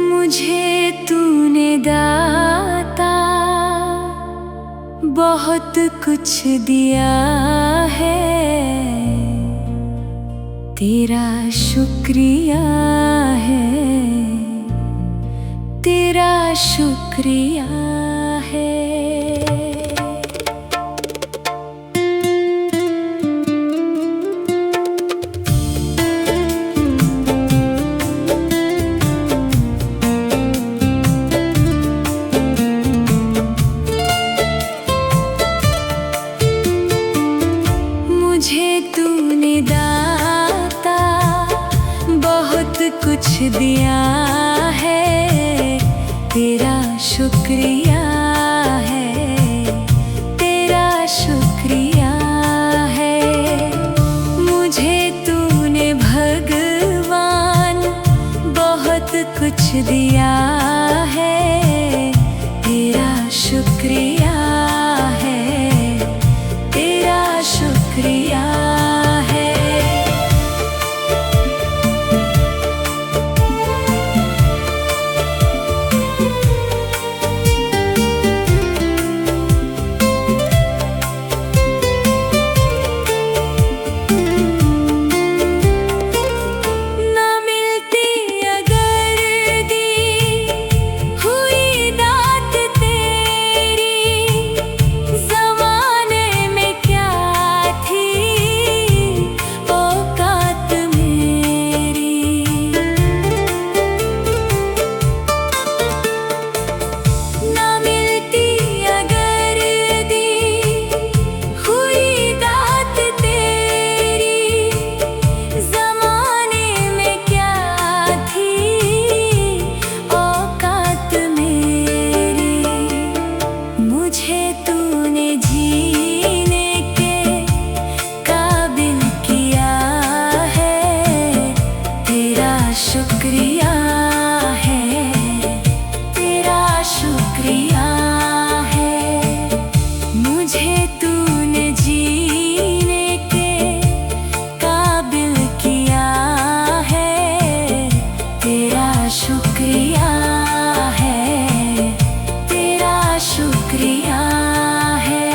मुझे तूने दाता बहुत कुछ दिया है, तेरा शुक्रिया है, तेरा शुक्रिया है। मुझे तूने दाता बहुत कुछ दिया है, तेरा शुक्रिया है, तेरा शुक्रिया है। मुझे तूने भगवान बहुत कुछ दिया है, तेरा शुक्रिया है, तेरा शुक्रिया है। ना मिलती अगर दी हुई दात तेरी, ज़माने में क्या थी औकात मेरी। ना मिलती अगर दी हुई दात तेरी, ज़माने में क्या थी औकात मेरी। मुझे तूने जीने के काबिल किया है, तेरा शुक्रिया है, तेरा शुक्रिया है। मुझे तूने जीने के काबिल किया है, तेरा शुक्रिया है, तेरा शुक्रिया है।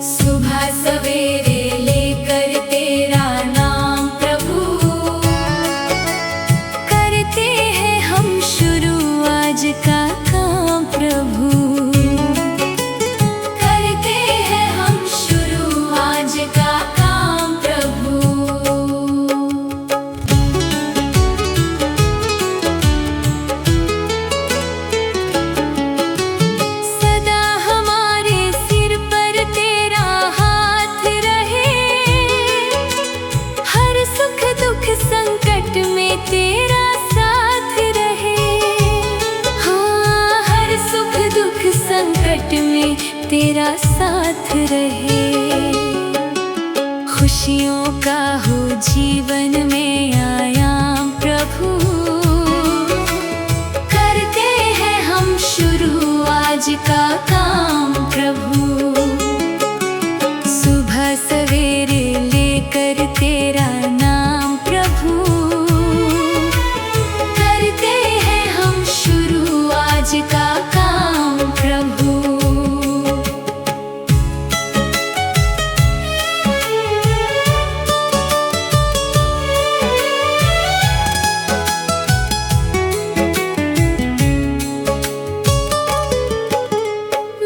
सुबह सवेरे लेकर तेरा नाम प्रभु, करते हैं हम शुरू आज का काम प्रभु, करते हैं हम शुरू आज का काम प्रभु। सदा हमारे सिर पर तेरा हाथ रहे, हर सुख दुख संकट में तेरा साथ रहे। हाँ, हर सुख दुख संकट में तेरा साथ रहे। खुशियों का हो जीवन में आयाम प्रभु, करते हैं हम शुरू आज का काम प्रभु। सुबह सवेरे लेकर तेरा नाम प्रभु, करते हैं हम शुरू आज का काम प्रभु।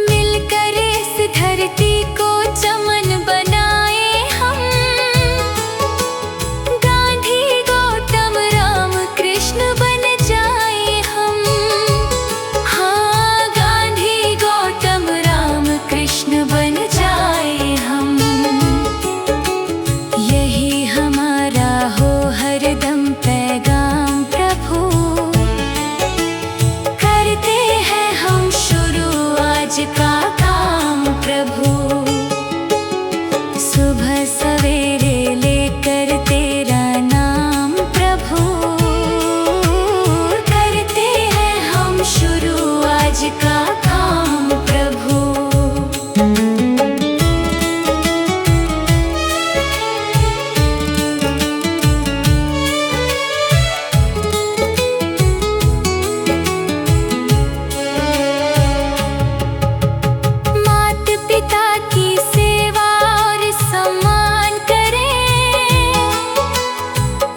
मिलकर इस धरती को चमन बनाए हम, गांधी गौतम राम कृष्ण बन जाए हम। हाँ, गांधी गौतम राम कृष्ण बन जाए हम। यही हमारा हो हरदम पैगाम प्रभु, करते हैं हम शुरू आज का काम प्रभु। सुबह सवेरे लेकर तेरा नाम प्रभु, करते हैं हम शुरू आज का काम प्रभु। मात पिता की सेवा और सम्मान करें,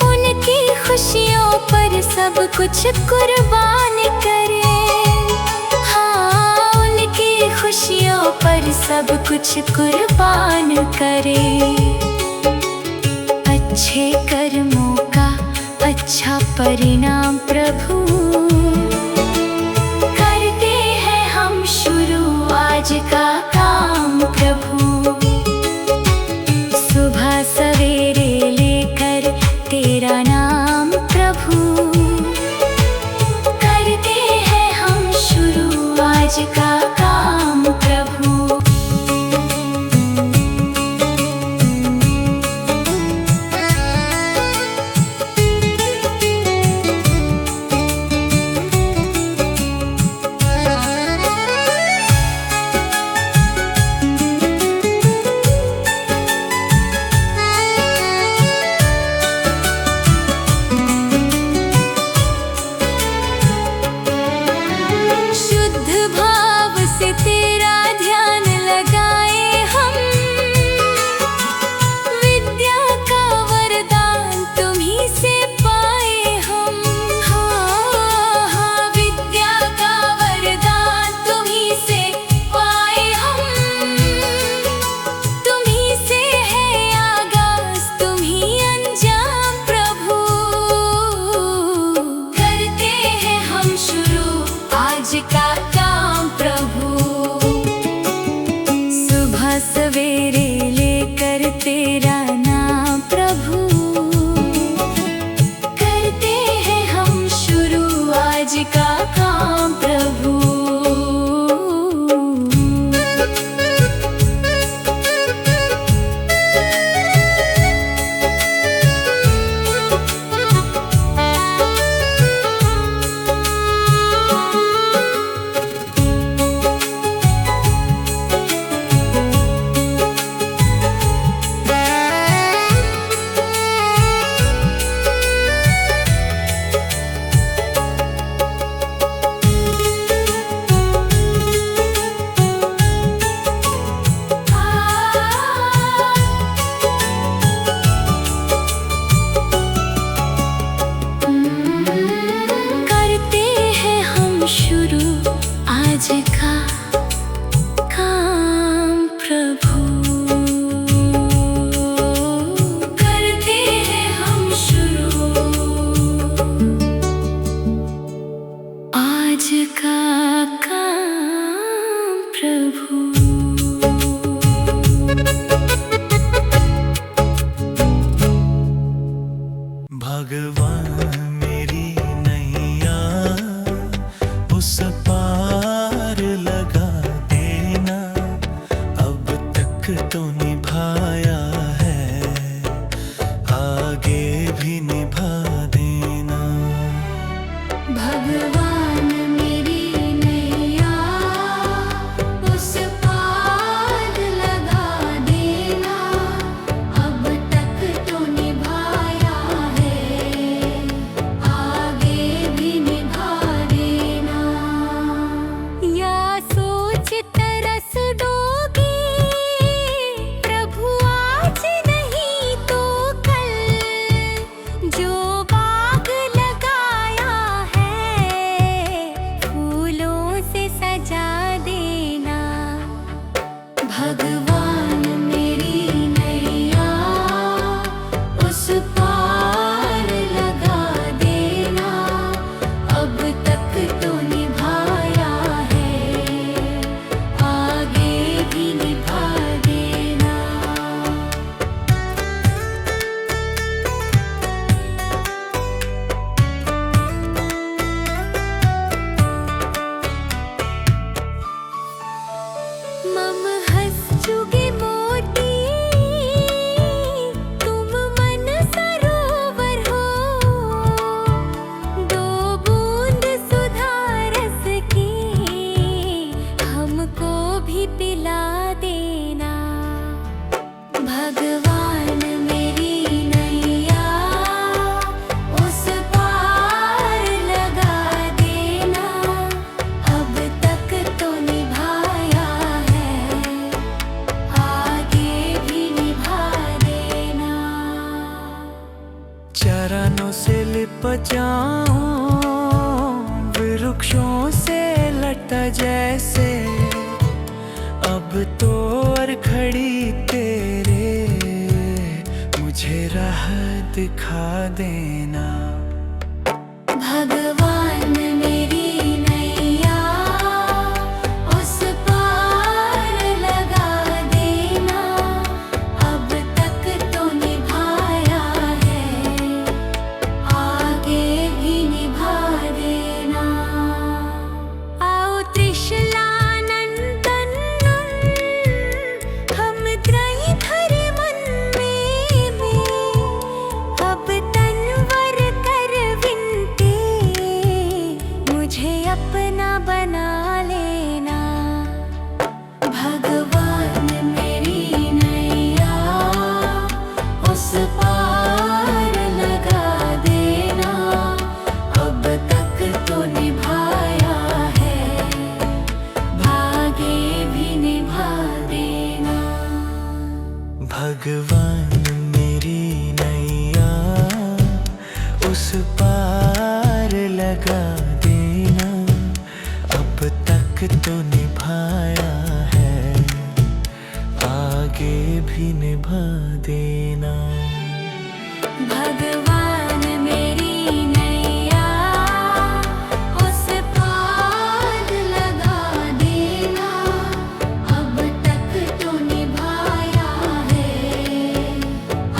उनकी खुशियों पर सब कुछ कुर्बान करें। हाँ, उनकी खुशियों पर सब कुछ कुर्बान करें। अच्छे कर्मों का अच्छा परिणाम प्रभु, करते हैं हम शुरू आज का काम प्रभु। सुबह सवेरे लेकर तेरा नाम प्रभु, करते हैं हम शुरू आज का काम प्रभु। शुद्ध भाव से तेरा ध्यान लगाए हम, विद्या का वरदान तुम्हीं से पाए हम। हाँ, हाँ, विद्या का वरदान तुम्हीं से पाए हम। तुम्हीं से है आगाज, तुम्हीं अंजाम प्रभु, करते हैं हम शुरू आज का काम प्रभु। सुबह सवेरे लेकर तेरा नाम प्रभु, करते हैं हम शुरू आज का काम प्रभु। प्रभु। करते हैं हम शुरू आज का काम प्रभु। भगवान मेरी नैया उस पार लगा देना, अब तक तो निभाया है, आगे भी निभा देना। भगवान मेरी नैया उस पार लगा देना, अब तक तो निभाया है, आगे भी निभा देना। या सोच तरस दोगे प्रभु आज नहीं तो कल, जो बाग लगाया है फूलों से सजा देना। भगवान मेरी नैया उस पार लगा देना, अब तक तो निभाया है, आगे भी निभा देना। मम हंस चुगे मोती तुम मन सरोवर हो, दो बूंद सुधा रस की हमको भी पिला देना। भगवान मेरी नैया उस पार लगा देना, अब तक तो निभाया है, आगे भी निभा देना। चरणों से लिप जाऊं वृक्षों से लटा जैसे, अब तो और खड़ी तेरे मुझे राह दिखा देना। भगवान मेरी नैया उस पार लगा देना, अब तक तो निभाया है, आगे भी निभा देना। आओ त्रिशलानंदन हम त्रयधर मन में, अब तनवर कर विनती मुझे अपना बना लेना। भगवान मेरी नैया उस पार लगा देना, अब तक तो निभाया है, आगे भी निभा देना। भगवान मेरी नैया उस पार लगा देना, अब तक तो निभाया है, आगे भी निभा देना। भगवान मेरी नैया उस पार लगा देना, अब तक तो निभाया है,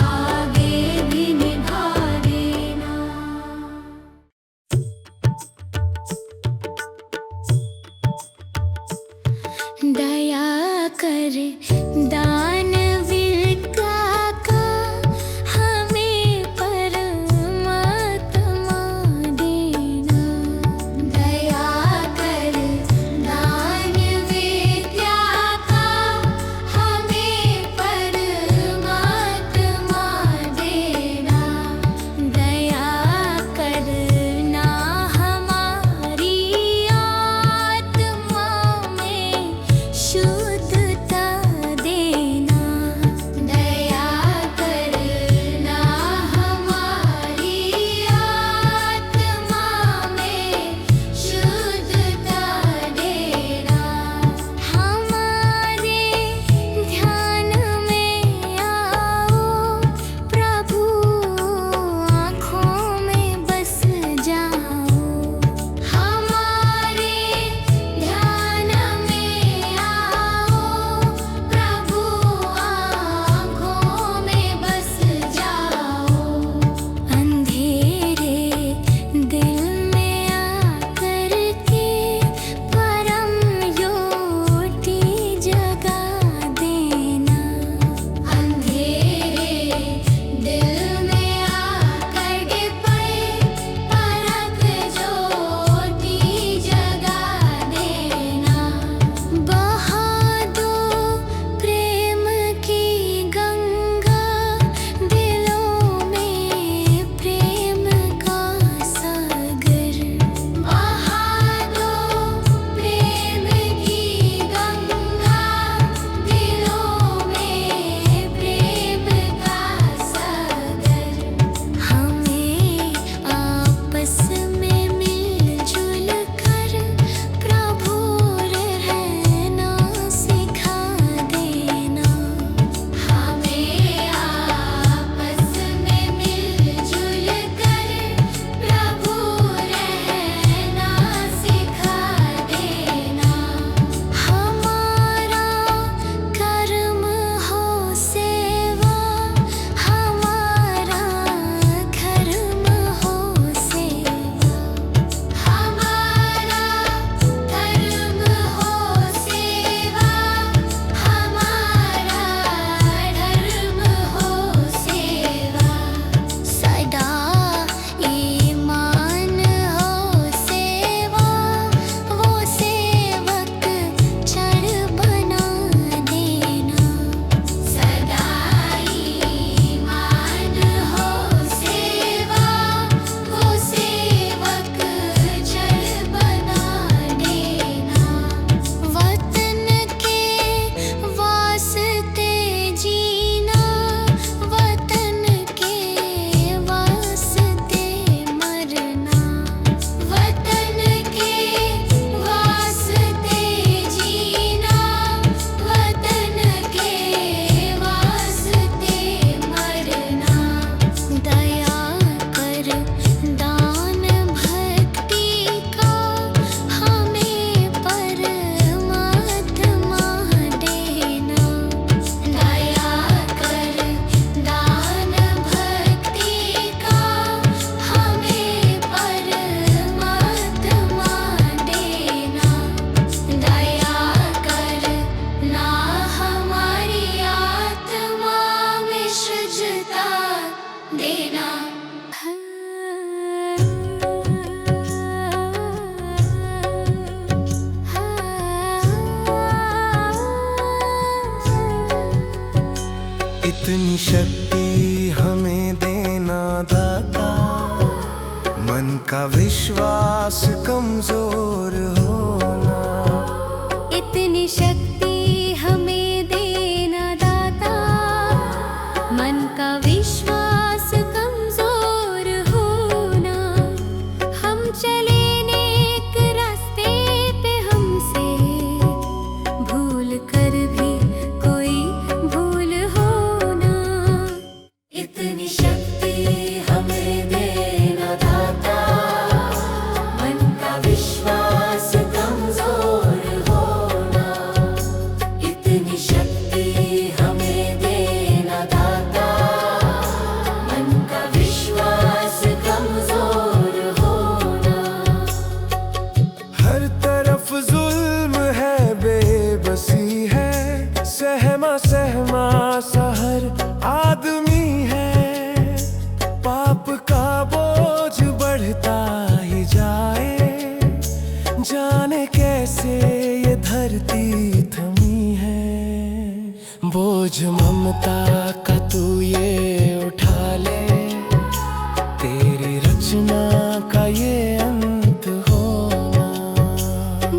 आगे भी निभा देना। दया कर दानवीर का हमें परमात्मा देना। दया कर दानवीर का हमें परमात्मा देना। दया करना हमारी आत्मा में शुद्धता दे। इतनी शक्ति हमें देना दाता, मन का विश्वास कमजोर होना। इतनी शक्ति हमें देना दाता, मन का विश्वास कमजोर होना। हम चले नेक रास्ते पे, हमसे भूल कर भी कोई भूल होना। इतनी शक्ति हमें देना दाता, मन का विश्वास कमजोर होना। इतनी शक्ति हमें देना दाता, मन का विश्वास कमजोर होना। हर तरफ जुल्म है, बेबसी है, सहमा सहमा सा हर आदमी है। पाप का बोझ बढ़ता ही जाए, जाने कैसे ये धरती थमी है। बोझ ममता का तू ये उठा ले, तेरी रचना का ये अंत होना।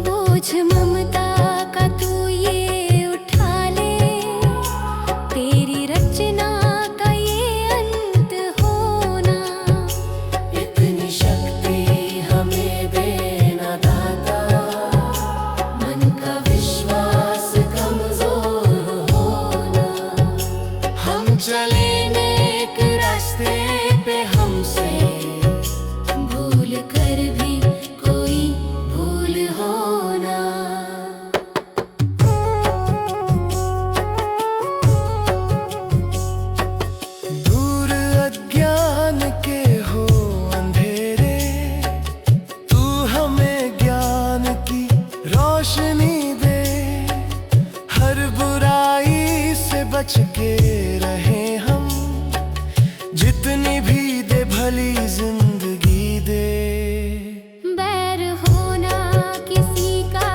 बोझ ममता का तू ये उठा ले, तेरी रचना का ये अंत होना। इतनी शक्ति हमें देना दाता, मन का विश्वास कमजोर होना। हम चले नेक रास्ते पे, हमसे भूल कर भी कोई भूल होना। दूर अज्ञान के हो अंधेरे, तू हमें ज्ञान की रोशनी दे। हर बुराई से बच के रहे हम, जितनी भी दे भली जिंदगी दे। बैर होना किसी का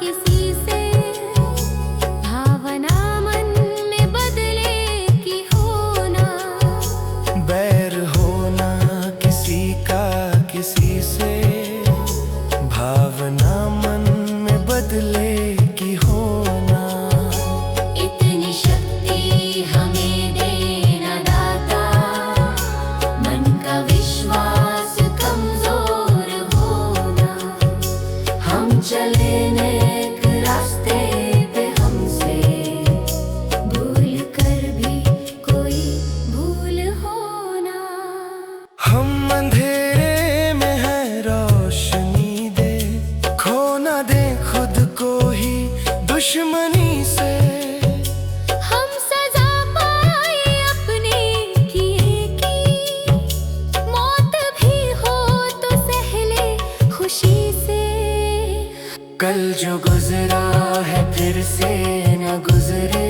किसी से, भावना मन में बदले की होना। बैर होना किसी का किसी से, भावना मन में बदले की होना। इतनी शक्ति हमें देना दाता, मन का विश्वास कमजोर होना। हम चले नेक रास्ते पे, हमसे भूल कर भी कोई भूल होना। हम अंधेरे में है, रोशनी दे। खो ना दे खुद को ही दुश्मनी से। हम सजा पाए अपने किए की, मौत भी हो तो सह ले खुशी से। कल जो गुजरा है फिर से न गुजरे,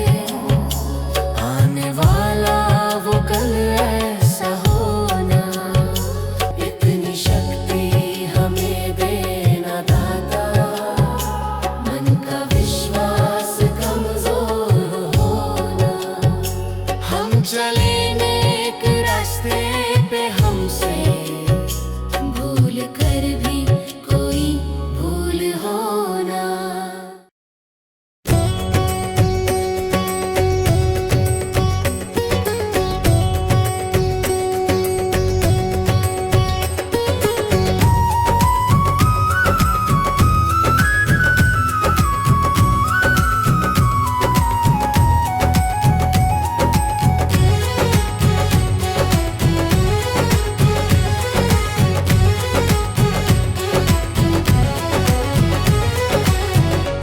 आने वाला वो कल ऐसा होना। इतनी शक्ति हमें देना दाता, मन का विश्वास कमजोर होना। हम चले नेक रास्ते पे, हमसे भूल कर भी कोई भूल होना।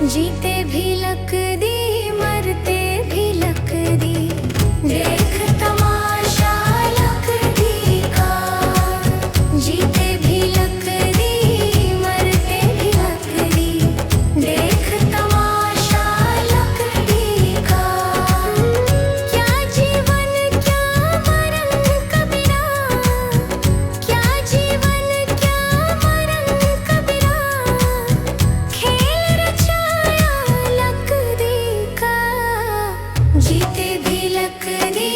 जीते भी लक दी, मरते भी लक दी, देख तमाशा लक दी का। जीते भी लक दी, मरते भी लक दी, देख तमाशा लक दी का। क्या जीवन क्या मरण कबीरा, क्या जीवन क्या मरण कबीरा। खेल रचाया लक दी का, जीते भी लक दी।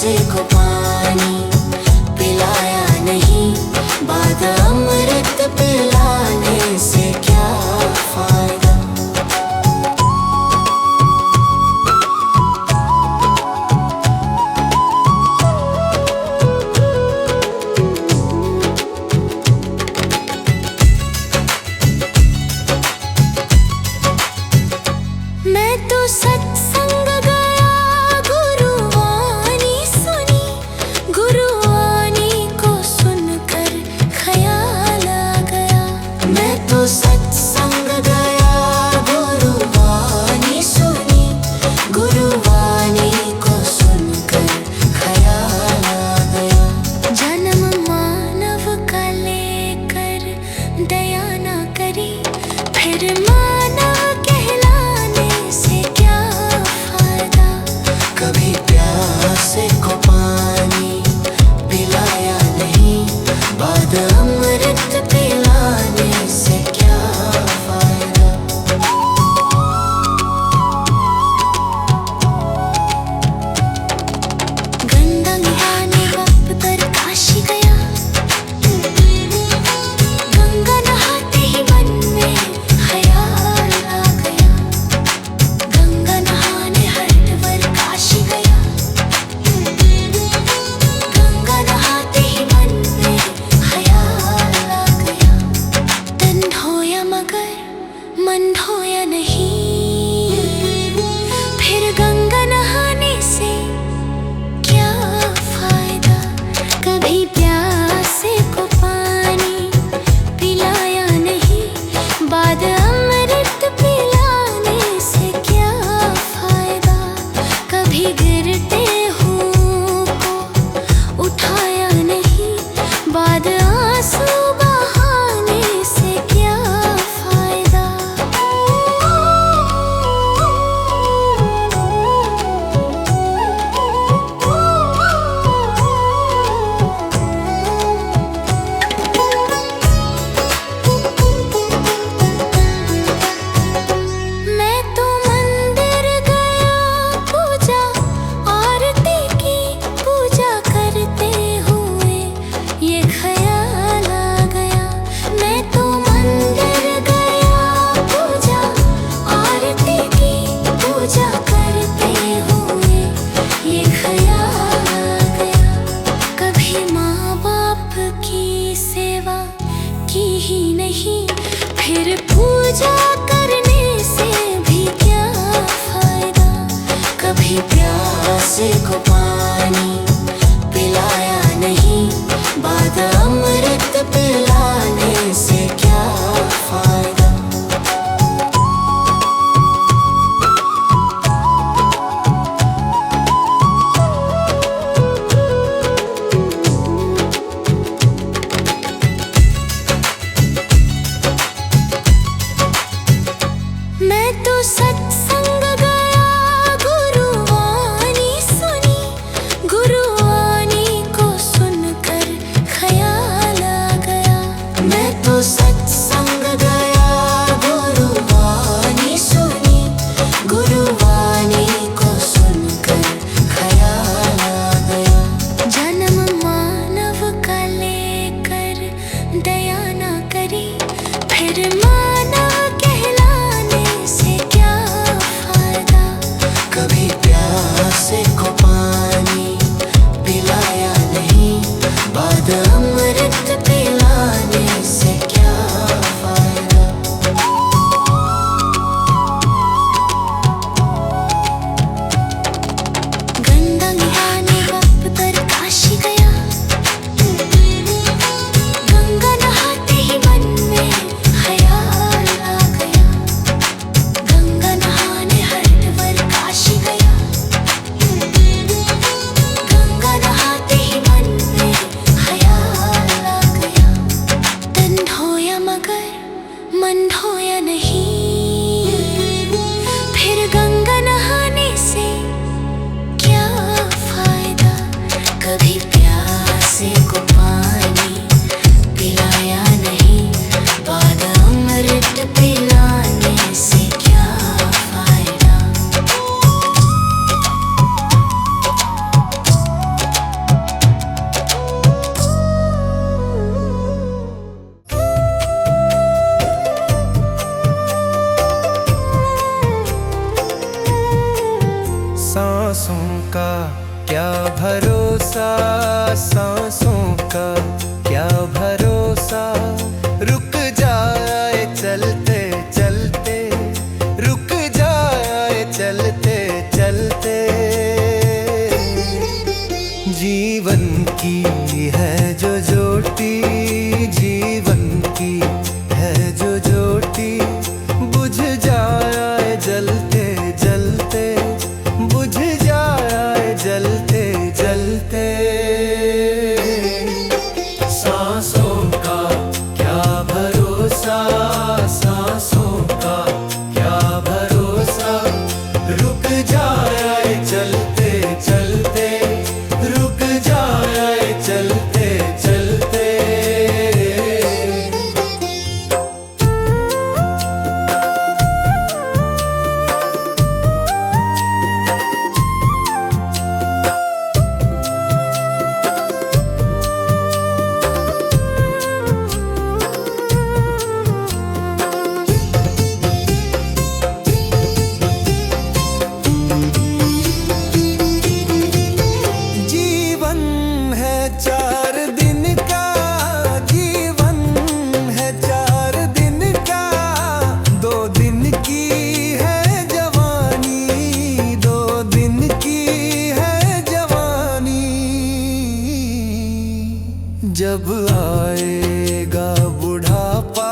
प्यासे को पानी पिलाया नहीं, बाद अमृत पिलाने से क्या फायदा। मैं तो सत्संग गया, गुरुवाणी सुनी, गुरुवाणी को सुनकर ख्याल आ गया। मैं तो सत्संग गया, गुरुवाणी सुनी, गुरुवाणी को सुनकर ख्याल आ गया। जन्म मानव का लेकर दया ना करी, फिर मानव कभी प्यासे को पानी पिलाया नहीं, बाद अमृत पिलाने से क्या फायदा। गंगा नहाने वक्त पर काशी गया, गंगा नहाते ही मन में ख्याल आ गया। गंगा नहाने हरिद्वार काशी गया, गंगा नहाते ही मन में ख्याल आ गया। तन धोया मगर मन धोया नहीं, फिर गंगा नहाने से क्या फायदा। कभी प्यासे को पानी पिलाया नहीं, बाद अमृत पिलाने से क्या फायदा। कभी गिरते हुओं को उठाया नहीं, बाद आंसू बहाने से क्या फायदा। मैं तो मंदिर गया, पूजा आरती की, पूजा करते हुए ये ख्याल आ गया। मैं तो मंदिर गया, पूजा आरती की, पूजा करते हुए ये ख्याल आ गया। कभी माँ बाप की सेवा की ही नहीं, फिर पूजा करने से भी क्या फायदा। कभी प्यासे को पानी पिलाया नहीं, बाद अमृत पिलाने से क्या फायदा। मैं तो सत्संग गया, गुरुवाणी सुनी, गुरुवाणी को सुनकर ख्याल आ गया। मैं तो सत्संग गया, गुरुवाणी सुनी, गुरुवाणी को सुनकर ख्याल आ गया। जन्म मानव का लेकर दया ना करी, फिर मानव कहलाने से क्या फायदा। कभी प्यासे को पानी पिलाया नहीं, बाद अमृत पिलाने से क्या फायदा। गंगा नहाने वक्त पर काशी गया, गंगा नहाते ही मन में ख्याल आ गया। गंगा नहाने हरिद्वार काशी गया, गंगा नहाते ही मन में ख्याल आ गया। तन धोया मगर मन धोया नहीं, फिर गंगा नहाने से क्या फायदा। कभी प्यासे को पानी पिलाया नहीं, बाद अमृत पिलाने से क्या फायदा। का क्या भरोसा, सांसों का क्या भरोसा। रुक जाए चलते चलते, रुक जाए चलते चलते। जीवन की है जो ज्योति, जीवन की है जो ज्योति, बुझ जाए जलते जलते, बुझ जाए जलते जलते। सांसों का क्या भरोसा, सांसों का क्या भरोसा। रुक जाए चलते चलते, रुक जाए चलते चलते। जब आएगा बुढ़ापा,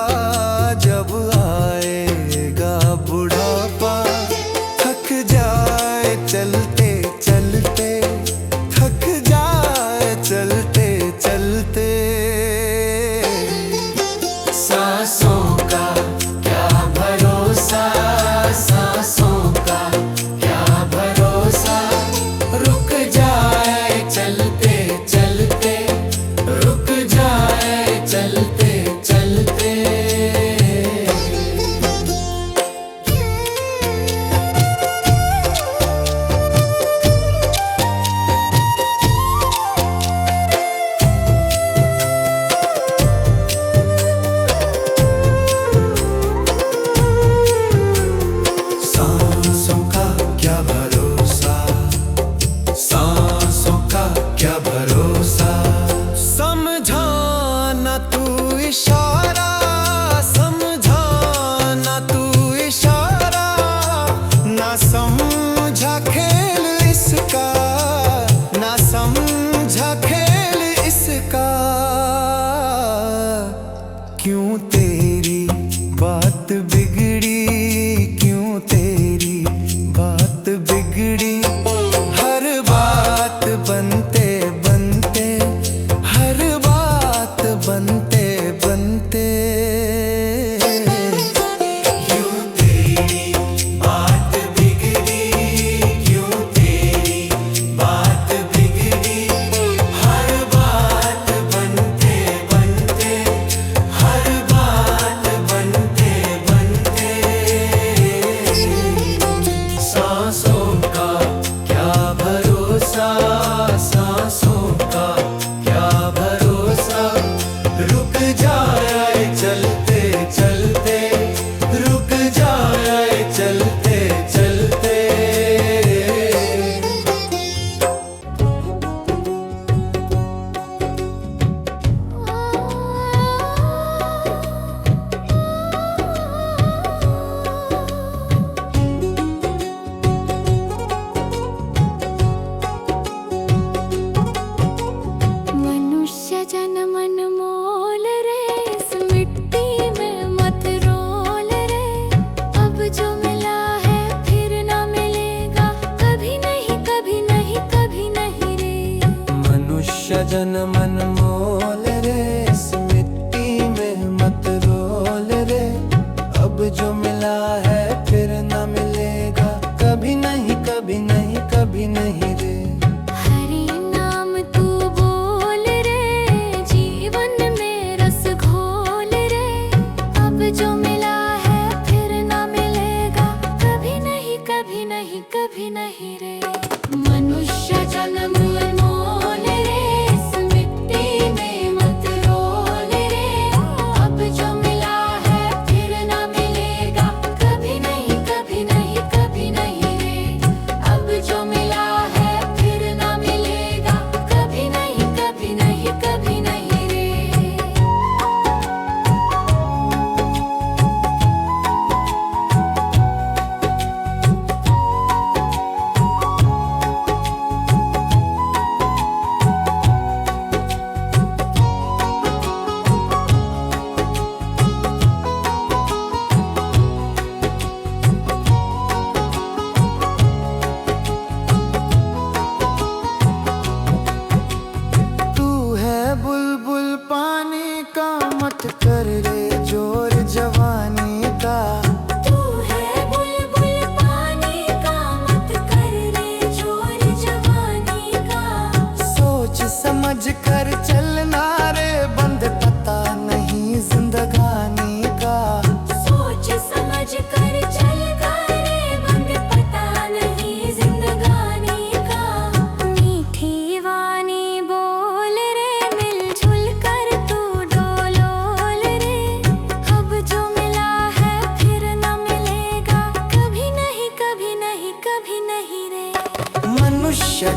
जब आएगा बुढ़ापा, थक जाए चलते चलते, थक जाए चलते चलते। सांसों का क्या भरोसा, सांसों का क्या भरोसा। रुक जाए चलते चलते, रुक जाए चलते चलते। सांसों का क्या भरोसा, सांसों का क्या भरोसा। समझाना तू इशारा, समझाना तू इशारा, ना समझा खेल इसका, ना समझा खेल इसका। क्यों तेरी बात बिगड़ी, क्यों तेरी बात बिगड़ी। हर बात बनते बनते, हर बात बनते बनते। क्यों तेरी बात बिगड़ी, क्यों तेरी बात बिगड़ी। हर बात बनते बनते, हर बात बनते बनते। सांसों का क्या भरोसा, सांसों का क्या भरोसा। रुक जाए चलते चलते, रुक जाए चलते चलते। मनुष्य जन्म अनमोल रे, इस मिट्टी में मत रोल रे। अब जो मिला है फिर ना मिलेगा, कभी नहीं कभी नहीं कभी नहीं रे। मनुष्य जन्म अनमोल रे, इस मिट्टी में मत रोल रे। अब जो मिला है फिर न मिलेगा, कभी नहीं कभी नहीं कभी नहीं रे। हरि नाम तू बोल रे, जीवन में रस घोल रे। अब जो मिला है फिर ना मिलेगा, कभी नहीं कभी नहीं कभी नहीं रे। मनुष्य जन्म अनमोल रे, इस मिट्टी में मत रो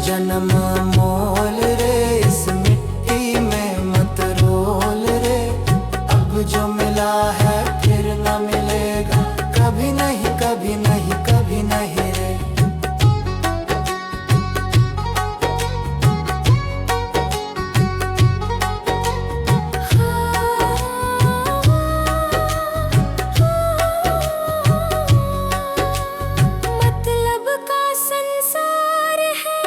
जन्म मोल रे, इस मिट्टी में मत रोल रे। अब जो मिला है फिर न मिलेगा, कभी नहीं कभी नहीं कभी नहीं रे। मतलब का संसार है,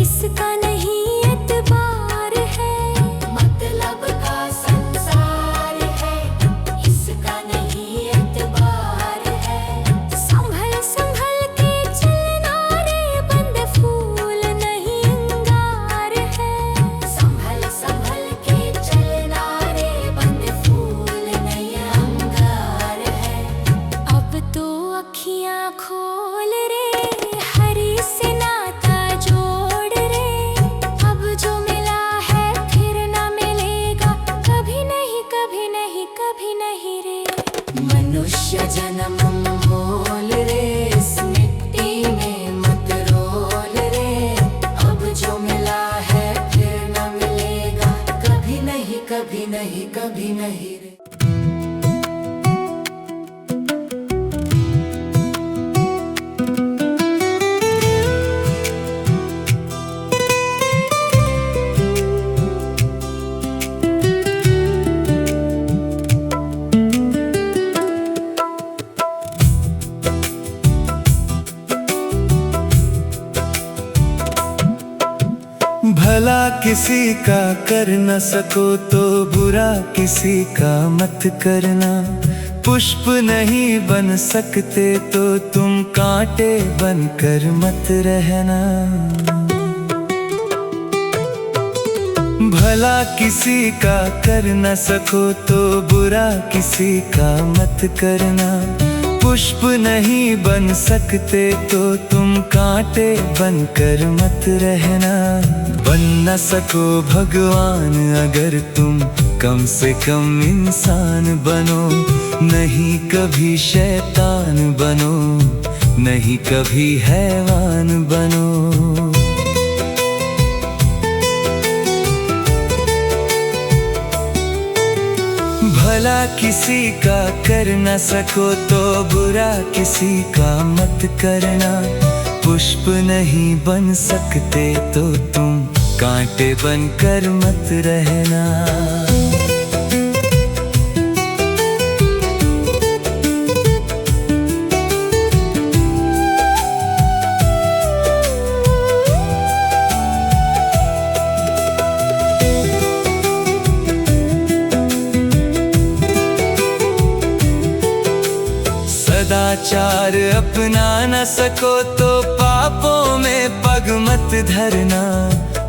इसका नहीं एतबार है। मतलब का संसार है, इसका नहीं एतबार है। संभल संभल के चलना रे, बंद फूल नहीं अंगार है। संभल संभल के चलना रे, बंद फूल नहीं अंगार है। अब तो अखियां खोल रे, हरी से नाता जोड़ रे। अब जो मिला है फिर ना मिलेगा, कभी नहीं कभी नहीं कभी नहीं रे। मनुष्य जन्म मोल रे, इस मिट्टी में मत रोल रे। अब जो मिला है फिर ना मिलेगा, कभी नहीं कभी नहीं कभी नहीं रे। भला किसी का कर न सको तो बुरा किसी का मत करना। पुष्प नहीं बन सकते तो तुम कांटे बनकर मत रहना। भला किसी का कर न सको तो बुरा किसी का मत करना। पुष्प नहीं बन सकते तो तुम कांटे बनकर मत रहना। बन न सको भगवान अगर तुम कम से कम इंसान बनो। नहीं कभी शैतान बनो, नहीं कभी हैवान बनो। भला किसी का कर न सको तो बुरा किसी का मत करना। पुष्प नहीं बन सकते तो तुम कांटे बनकर मत रहना। सदाचार अपना न सको तो पापों में पग मत धरना।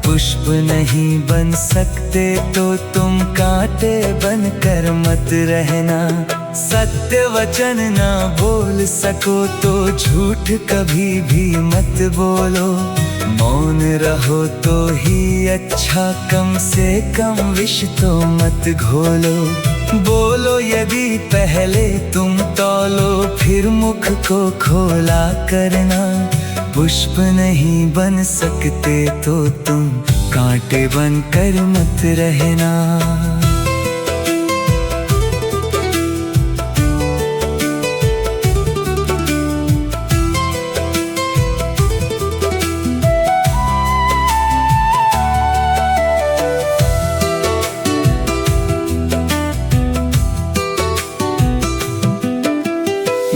पुष्प नहीं बन सकते तो तुम कांटे बनकर मत रहना। सत्य वचन ना बोल सको तो झूठ कभी भी मत बोलो। मौन रहो तो ही अच्छा, कम से कम विष तो मत घोलो। बोलो यदि पहले तुम तौलो, फिर मुख को खोला करना। पुष्प नहीं बन सकते तो तुम कांटे बनकर मत रहना।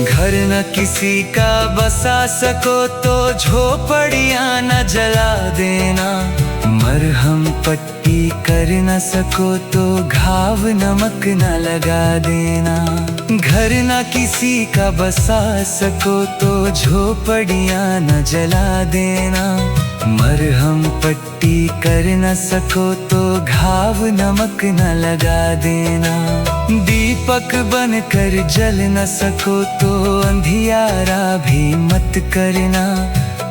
घर न किसी का बसा सको तो झोपड़ियां न जला देना। मरहम पट्टी कर न सको तो घाव नमक न लगा देना। घर न किसी का बसा सको तो झोपड़ियां न जला देना। मरहम पट्टी कर न सको तो घाव नमक न लगा देना। दीपक बनकर जल न सको तो अंधियारा भी मत करना।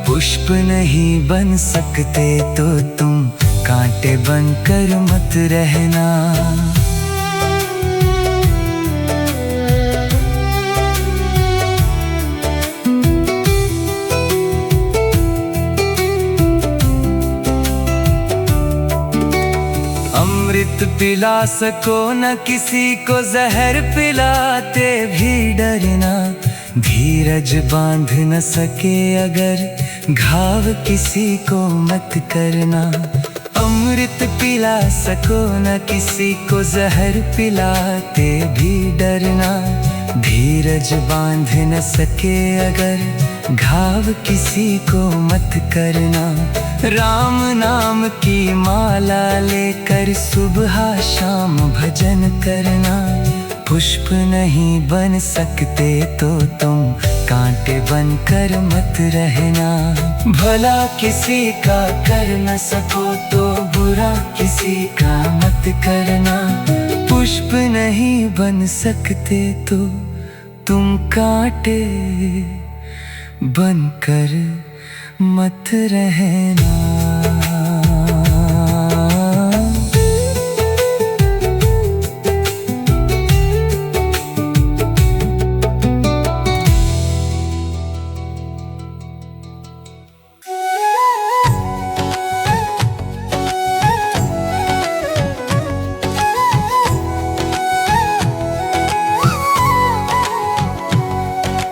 पुष्प नहीं बन सकते तो तुम कांटे बनकर मत रहना। अमृत पिला सको न किसी को, जहर पिलाते भी डरना। धीरज बांध न सके अगर घाव किसी को मत करना। अमृत पिला सको न किसी को, जहर पिलाते भी डरना। धीरज बांध न सके अगर घाव किसी को मत करना। राम नाम की माला लेकर सुबह शाम भजन करना। पुष्प नहीं बन सकते तो तुम कांटे बनकर मत रहना। भला किसी का कर न सको तो बुरा किसी का मत करना। पुष्प नहीं बन सकते तो तुम कांटे बनकर मत रहना।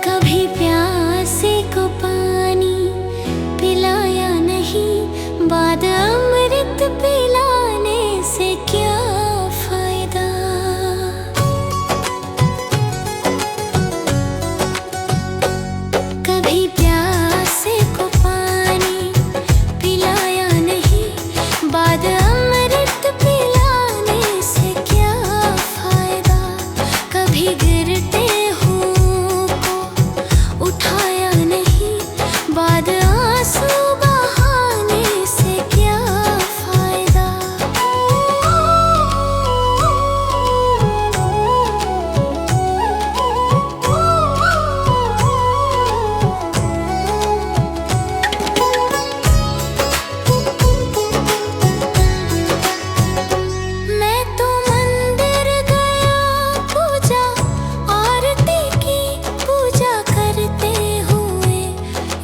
कभी प्यासे को पानी पिलाया नहीं, बाद अमृत पिलाने से क्या फायदा। कभी प्यासे को पानी पिलाया नहीं, बाद अमृत पिलाने से क्या फायदा। कभी गिरते उठाया नहीं, बाद आंसू बहाने से क्या फायदा। मैं तो मंदिर गया पूजा आरती की, पूजा करते हुए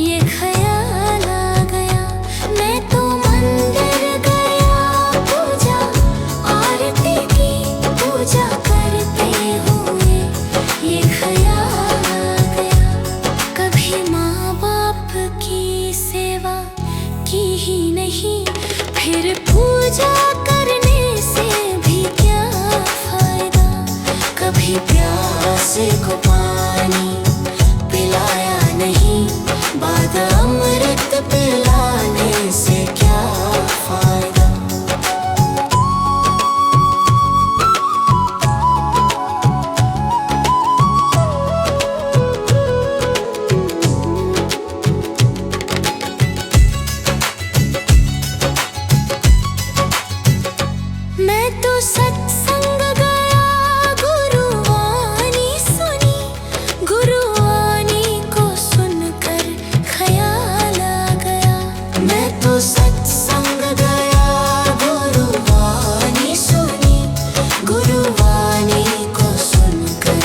ये ख्याल आ गया। मैं तो मंदिर गया पूजा आरती की, पूजा करते हुए ये ख्याल आ गया। कभी माँ बाप की सेवा की ही नहीं, फिर पूजा करने से भी क्या फायदा। कभी प्यासे को पानी पिलाया नहीं, बाद अमृत पिलाने से क्या फायदा। मैं तो सत्संग गया, गुरुवाणी सुनी, गुरुवाणी को सुनकर ख्याल आ गया। मैं तो सत्संग गया, गुरुवाणी सुनी, गुरुवाणी को सुनकर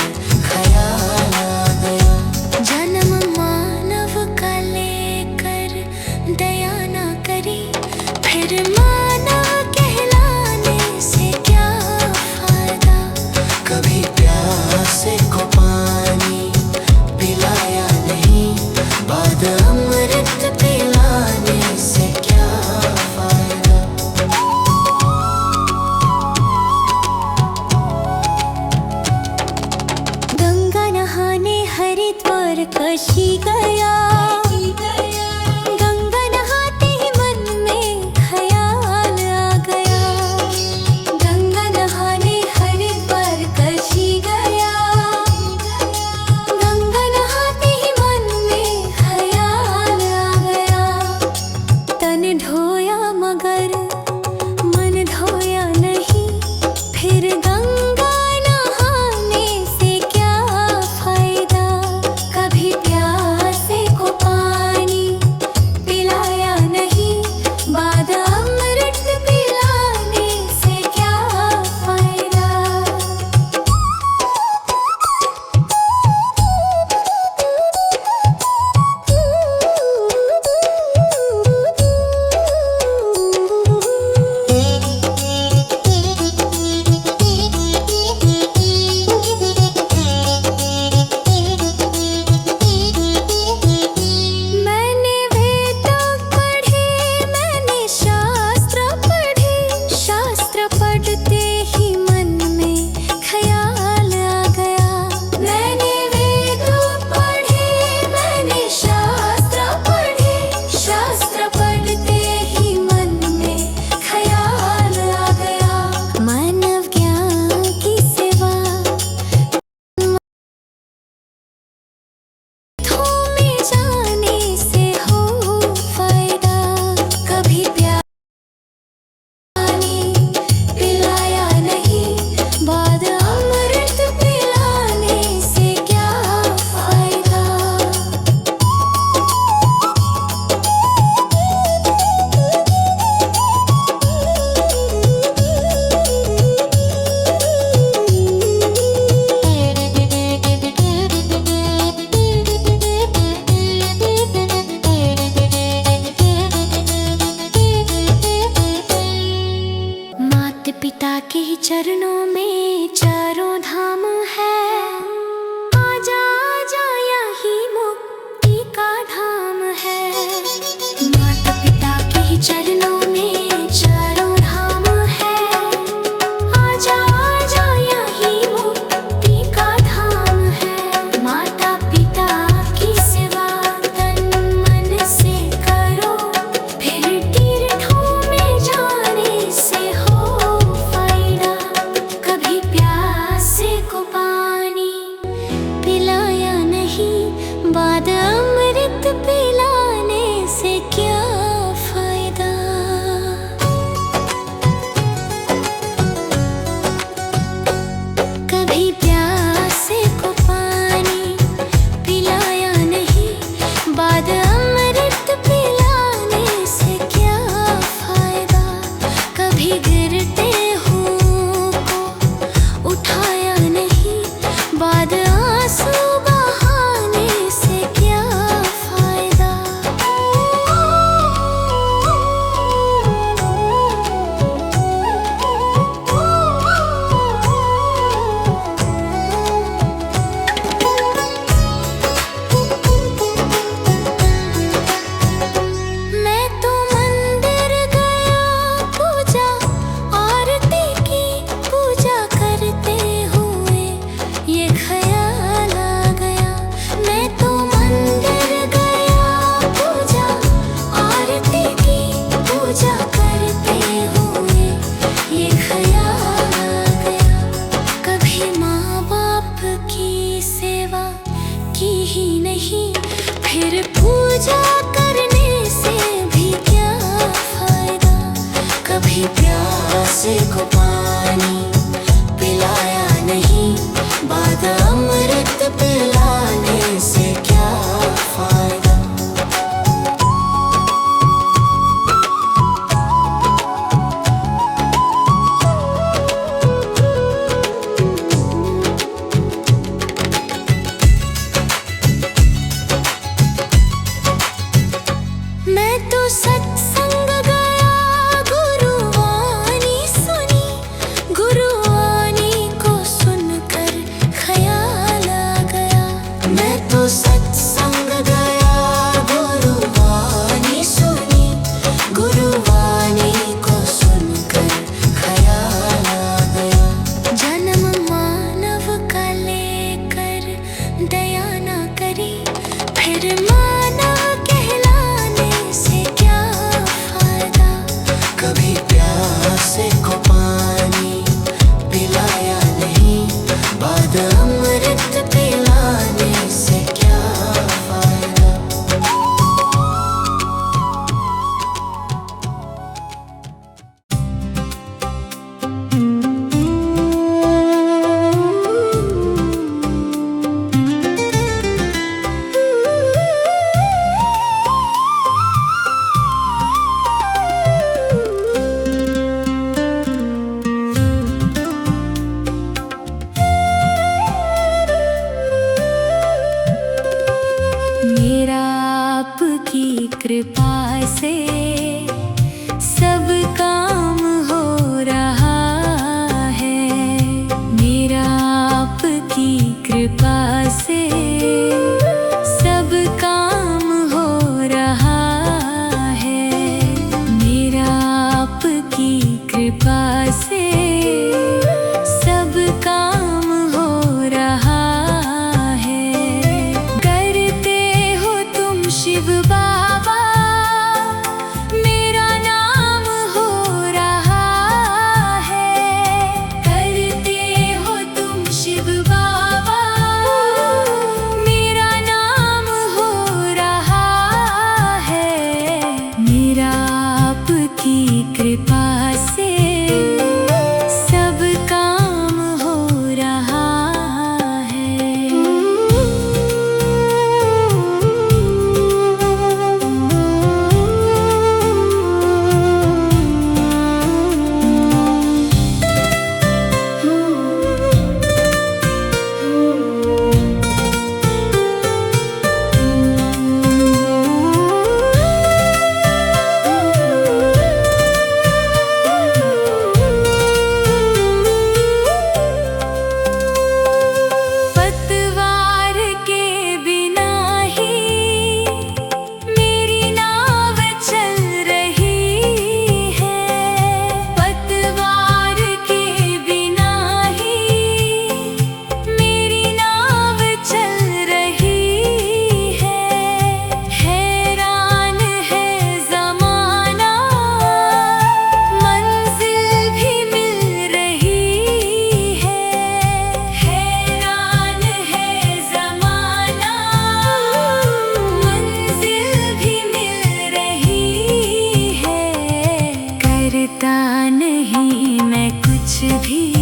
ख्याल आ गया। जन्म मानव का लेकर दया ना करी, फिर मानव कहलाने से क्या फायदा। कभी प्यासे को पानी पिलाया नहीं, बाद अमृत पिलाने से क्या फायदा। गंगा नहाने हरिद्वार काशी गया, गंगा नहाते ही मन में ख्याल आ गया। गंगा नहाने हरिद्वार काशी गया, गंगा नहाते ही मन में ख्याल आ गया। तन धोया मगर मन धोया नहीं, फिर गंगा नहाने से क्या फायदा। कभी प्यासे को पानी पिलाया नहीं, बाद अमृत पिलाने से क्या फायदा। पिता के ही चरणों में चारों धाम है। आजा आजा यही मुक्ति का धाम है। माता पिता के ही चरणों में चारों धाम है। आजा आजा यही मुक्ति का धाम है। माता पिता की सेवा तन मन से करो, फिर तीर्थों में जाने से हो फायदा। कभी प्यासे को पानी पिलाया नहीं, बाद अमृत पिलाने से क्या फायदा। कभी प्यासे को पानी पिलाया नहीं, बाद अमृत पिलाने से क्या फायदा। कभी गिरते हुओं को उठाया नहीं, बाद आंसू बहाने से क्या फायदा। मैं तो मंदिर गया पूजा आरती की, पूजा करते हुए ये ख्याल आ गया। मैं तो मंदिर गया पूजा आरती की, पूजा करते हुए ये ख्याल आ गया। कभी माँ बाप की सेवा की ही नहीं, फिर पूजा करने से भी क्या फायदा। कभी प्यासे को पानी पिलाया नहीं, बाद अमृत पिलाने से क्या फायदा। मैं तो सत्संग गया, गुरुवाणी सुनी, गुरु करता नहीं मैं कुछ भी।